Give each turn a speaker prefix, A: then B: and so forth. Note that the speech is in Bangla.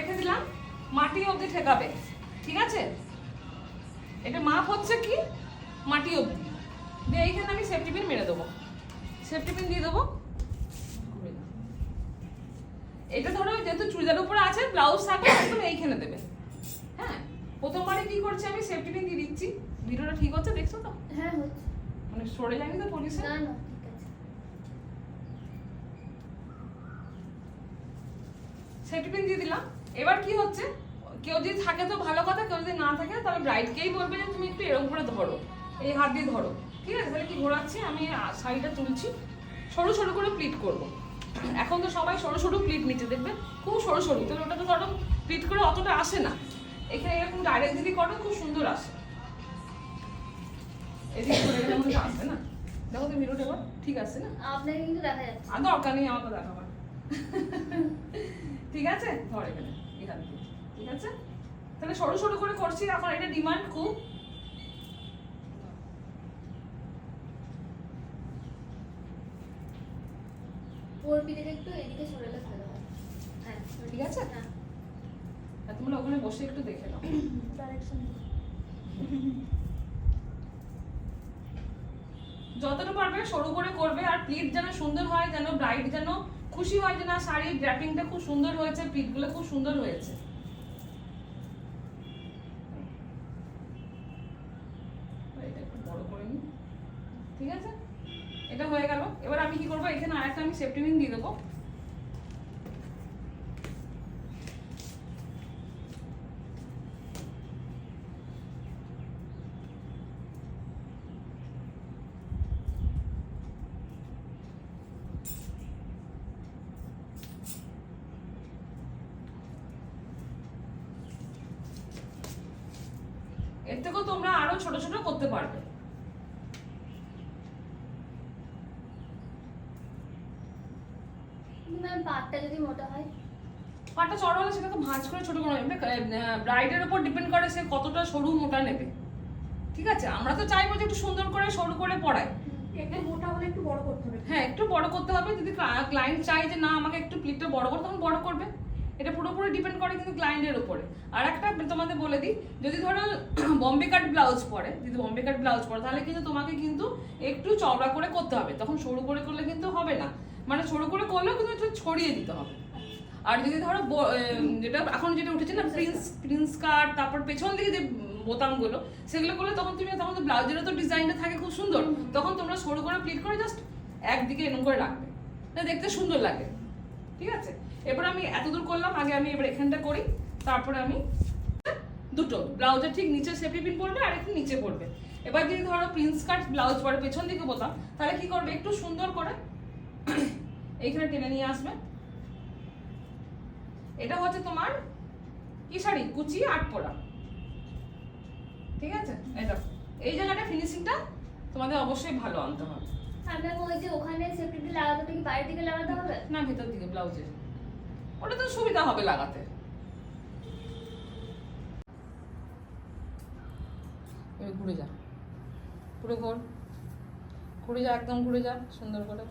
A: রেখে দিলাম, মাটি অবধি ঠেকাবে, ঠিক আছে? এটা মাপ হচ্ছে কি মাটি অবধি দিয়ে এইখানে আমি সেফটি পিন মেরে দেবো, সেফটি পিন দিয়ে দেবো। এটা ধরো যেহেতু চুড়িদার উপরে আছে, ব্লাউজ থাকবে একদম এইখানে দেবে। হ্যাঁ, প্রথমবারে কি করছি আমি সেফটি পিন দিয়ে দিচ্ছি। ভিডিওটা ঠিক হচ্ছে, দেখছো তো?
B: হ্যাঁ হচ্ছে।
A: মানে সরে যায়নি তো পুলিশে?
B: না না ঠিক আছে।
A: সেফটি পিন দিয়ে দিলাম। এবার কি হচ্ছে, কেউ যদি থাকে তো ভালো কথা, কেউ যদি না থাকে তাহলে ব্রাইডকেই বলবে যে তুমি একটু এরকম করে ধরো, এই হাত দিয়ে ধরো, ঠিক আছে? তাহলে কি ঘোরাচ্ছি আমি, শাড়িটা তুলছি, সরু সরু করে প্লিট করব। এখন তো সবাই সরু সরু প্লিট নিচ্ছে, দেখবে খুব সরু সরু, তাহলে ওটা তো ধরো প্লিট করে অতটা আসে না। এখানে এরকম ডাইরেক্ট যদি করো খুব সুন্দর আসে। এদিকে করে গেলে মনে আসবে না। দেখো তো ভিডিওটা এবার ঠিক আছে না?
B: আপনাকে কিন্তু দেখা যাচ্ছে।
A: আর দরকার নেই আমাকে দেখাবার। ঠিক আছে, ধর এখানে এখান থেকে, ঠিক আছে? তাহলে সরু সরু করে করছি, এখন এটা ডিমান্ড খুব।
B: ওর পিঠে একটু এদিকে সরালে ভালো হয়। হ্যাঁ
A: ঠিক আছে?
B: হ্যাঁ
A: আর তোমরা ওখানে বসে একটু দেখে নাও।
B: ডাইরেকশন
A: যতটা পারবে সরু করে করবে, আর প্লিট যেন সুন্দর হয়, যেন ব্রাইড যেন খুশি হয় যে না শাড়ির ড্র্যাপিংটা খুব সুন্দর হয়েছে, প্লিটগুলো খুব সুন্দর হয়েছে। এটা একটু বড় করে নিই, ঠিক আছে? এটা হয়ে গেল। এবার আমি কি করবো, এখানে আরেকটা আমি সেফটি পিন দিয়ে দেবো। এর থেকেও তোমরা আরো ছোট ছোট করতে পারবে।
B: ম্যাম পাটটা যদি মোটা হয়,
A: পাটা চড়া হলে সেটা তো ভাঁজ করে ছোট করে নেবে। ব্রাইডের উপর ডিপেন্ড করে সে কতটা সরু মোটা নেবে, ঠিক আছে? আমরা তো চাইবো যে একটু সুন্দর করে সরু করে পড়াই।
B: একটু মোটা হলে একটু বড় করতে হবে।
A: হ্যাঁ, একটু বড় করতে হবে। যদি ক্লায়েন্ট চাই যে না আমাকে একটু প্লিটটা বড় করতে, তখন বড় করবে। এটা পুরোপুরি ডিপেন্ড করে কিন্তু ক্লায়েন্টের উপরে। আর একটা তোমাদের বলে দিই, যদি ধরো বম্বে কাট ব্লাউজ পরে, যদি বম্বে কাট ব্লাউজ পরে তাহলে কিন্তু তোমাকে কিন্তু একটু চওড়া করে করতে হবে, তখন সরু করে করলে কিন্তু হবে না। মানে সরু করে করলেও কিন্তু একটু ছড়িয়ে দিতে হবে। আর যদি ধরো যেটা এখন যেটা উঠেছে না প্রিন্স কাট, তারপর পেছন দিকে যে বোতামগুলো, সেগুলো করলে তখন তো ব্লাউজেরও তো ডিজাইনটা থাকে খুব সুন্দর, তখন তোমরা সরু করে প্লিট করে জাস্ট একদিকে এরকম করে রাখবে, দেখতে সুন্দর লাগে, ঠিক আছে? এবার আমি এতদূর করলাম, আগে আমি এবার এখানটা করি, তারপরে আমি দুটো ব্লাউজের ঠিক নিচে সেফটি পিন পড়বে আর একটু নিচে পড়বে। এবার যদি ধরো প্রিন্স কাট ব্লাউজ পরে পেছন দিকে বোতাম, তাহলে কি করবে, একটু সুন্দর করে এইখানে টেনে নিয়ে আসবে। এটা হচ্ছে তোমার কি শাড়ি, কুচি আটপোড়া, ঠিক আছে? এটা এই জায়গাটা ফিনিশিংটা তোমাদের অবশ্যই ভালো আনতে হবে।
B: আমরা ওই যে ওখানে সেফটি লাগাতে কি বাইরের দিকে লাগাতে হবে
A: না, ভিতর দিকে ব্লাউজে, ওটা তো সুবিধা হবে লাগাতে। ঘুরে যা, পুরো ঘুরে যা, একদম ঘুরে যা সুন্দর করে।